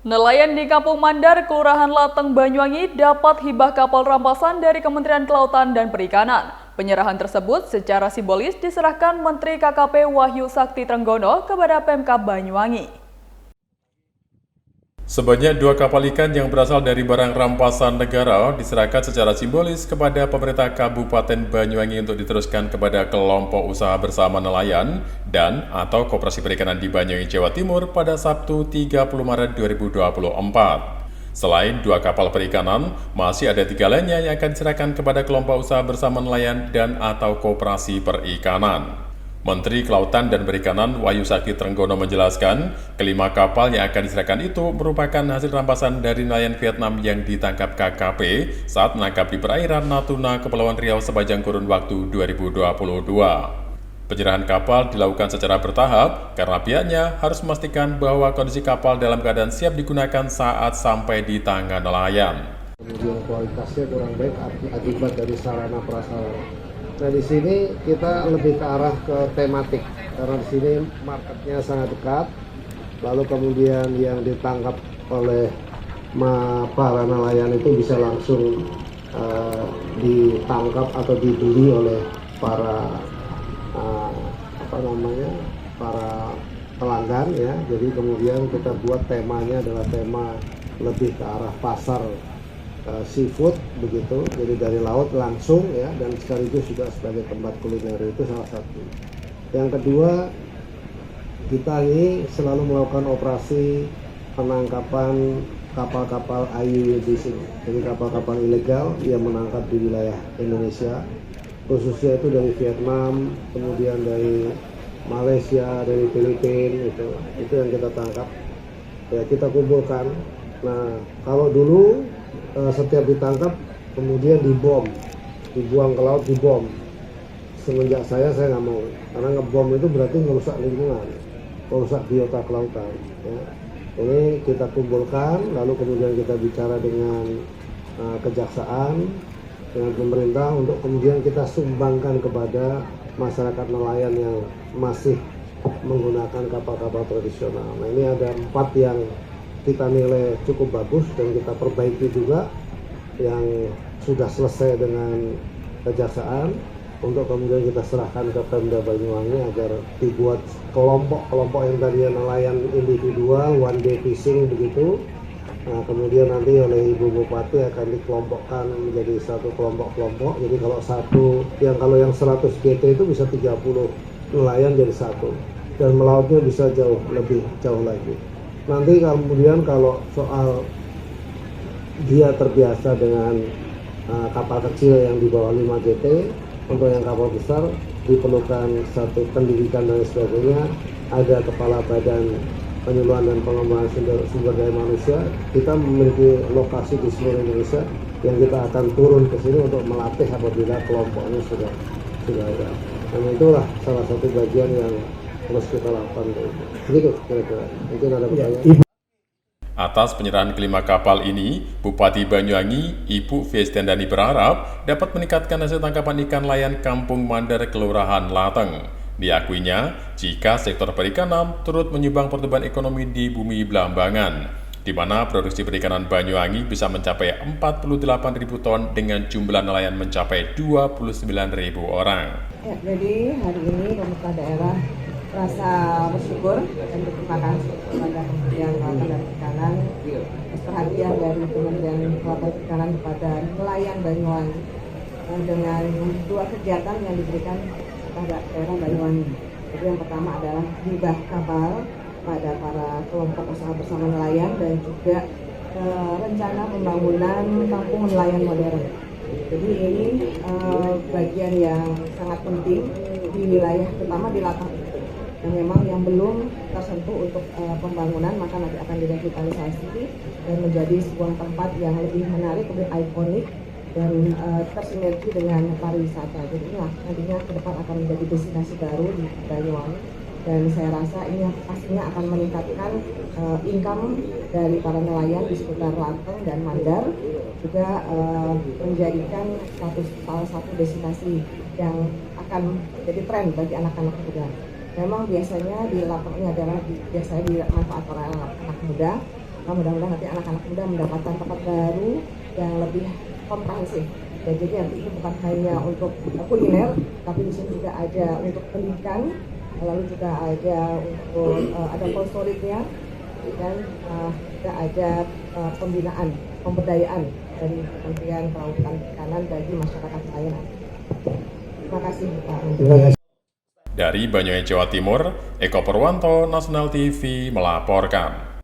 Nelayan di Kampung Mandar, Kelurahan Lateng, Banyuwangi dapat hibah kapal rampasan dari Kementerian Kelautan dan Perikanan. Penyerahan tersebut secara simbolis diserahkan Menteri KKP Wahyu Sakti Trenggono kepada Pemkab Banyuwangi. Sebanyak 2 kapal ikan yang berasal dari barang rampasan negara diserahkan secara simbolis kepada pemerintah Kabupaten Banyuwangi untuk diteruskan kepada kelompok usaha bersama nelayan dan atau Koperasi Perikanan di Banyuwangi, Jawa Timur pada Sabtu 30 Maret 2024. Selain 2 kapal perikanan, masih ada 3 lainnya yang akan diserahkan kepada kelompok usaha bersama nelayan dan atau Koperasi Perikanan. Menteri Kelautan dan Perikanan Wahyu Sakti Trenggono menjelaskan, kelima kapal yang akan diserahkan itu merupakan hasil rampasan dari nelayan Vietnam yang ditangkap KKP saat menangkap di perairan Natuna, Kepulauan Riau sepanjang kurun waktu 2022. Penyerahan kapal dilakukan secara bertahap karena pihaknya harus memastikan bahwa kondisi kapal dalam keadaan siap digunakan saat sampai di tangan nelayan. Kemudian kualitasnya kurang baik akibat dari sarana prasarana. Nah, di sini kita lebih ke arah ke tematik karena di sini marketnya sangat dekat. Lalu kemudian yang ditangkap oleh para nelayan itu bisa langsung ditangkap atau dibeli oleh para para pelanggan ya. Jadi kemudian kita buat temanya adalah tema lebih ke arah pasar seafood begitu, jadi dari laut langsung ya, dan sekaligus juga sebagai tempat kuliner, itu salah satu. Yang kedua, kita ini selalu melakukan operasi penangkapan kapal-kapal IUU di sini, jadi kapal-kapal ilegal yang menangkap di wilayah Indonesia, khususnya itu dari Vietnam, kemudian dari Malaysia, dari Filipina, itu yang kita tangkap, ya kita kumpulkan. Nah, kalau dulu setiap ditangkap kemudian dibuang ke laut, dibom. Semenjak saya nggak mau, karena ngebom itu berarti merusak lingkungan, merusak biota kelautan ya. Ini kita kumpulkan, lalu kemudian kita bicara dengan kejaksaan, dengan pemerintah untuk kemudian kita sumbangkan kepada masyarakat nelayan yang masih menggunakan kapal-kapal tradisional. Nah, ini ada 4 yang kita nilai cukup bagus dan kita perbaiki juga, yang sudah selesai dengan kejaksaan, untuk kemudian kita serahkan ke Pemda Banyuwangi agar dibuat kelompok-kelompok yang tadi nelayan individual, one day fishing begitu. Nah, kemudian nanti oleh Ibu Bupati akan dikelompokkan menjadi satu kelompok-kelompok. Jadi kalau yang 100 GT itu bisa 30 nelayan jadi satu, dan melautnya bisa lebih jauh lagi. Nanti kemudian kalau soal dia terbiasa dengan kapal kecil yang di bawah 5 GT, untuk yang kapal besar diperlukan satu pendidikan dan sebagainya. Ada kepala badan penyuluhan dan pengembangan sumber daya manusia. Kita memiliki lokasi di seluruh Indonesia yang kita akan turun ke sini untuk melatih apabila kelompoknya sudah ada. Dan itulah salah satu bagian yang terus kita lakukan. Begitu kira-kira. Mungkin ada pertanyaan. Atas penyerahan kelima kapal ini, Bupati Banyuwangi, Ibu Fiestiandani berharap dapat meningkatkan hasil tangkapan ikan layan Kampung Mandar, Kelurahan Lateng. Diakuinya, jika sektor perikanan turut menyumbang pertumbuhan ekonomi di bumi Belambangan, di mana produksi perikanan Banyuwangi bisa mencapai 48.000 ton dengan jumlah nelayan mencapai 29.000 orang. Ya, jadi hari ini pemerintah daerah merasa bersyukur dan berterima kasih kepada Kementerian Kelautan dan Perikanan atas perhatian dari Kementerian Kelautan dan Perikanan kepada nelayan Banyuwangi dengan 2 kegiatan yang diberikan kepada daerah Banyuwangi. Jadi yang pertama adalah hibah kapal pada para kelompok usaha bersama nelayan dan juga rencana pembangunan kampung nelayan modern. Jadi ini bagian yang sangat penting di wilayah, terutama di Lateng, yang memang yang belum tersentuh untuk pembangunan, maka nanti akan direvitalisasi dan menjadi sebuah tempat yang lebih menarik, lebih ikonik dan tersinergi dengan pariwisata. Jadi inilah nantinya ke depan akan menjadi destinasi baru di Banyuwangi, dan saya rasa ini pastinya akan meningkatkan income dari para nelayan di sekitar Lateng dan Mandar, juga menjadikan salah satu destinasi yang akan jadi tren bagi anak-anak muda. Memang biasanya di Lateng ini adalah biasanya dimanfaatkan oleh anak muda, mudah-mudahan nanti anak-anak muda mendapatkan tempat baru yang lebih komprehensif. Ya, jadi nanti itu bukan hanya untuk kuliner, tapi di sini juga ada untuk pendidikan, lalu juga ada untuk ada konsolidnya, dan juga ada pembinaan, pemberdayaan dari Kementerian Kelautan dan Perikanan bagi masyarakat nelayan. Terima kasih Pak. Dari Banyuwangi, Jawa Timur, Eko Purwanto, Nasional TV melaporkan.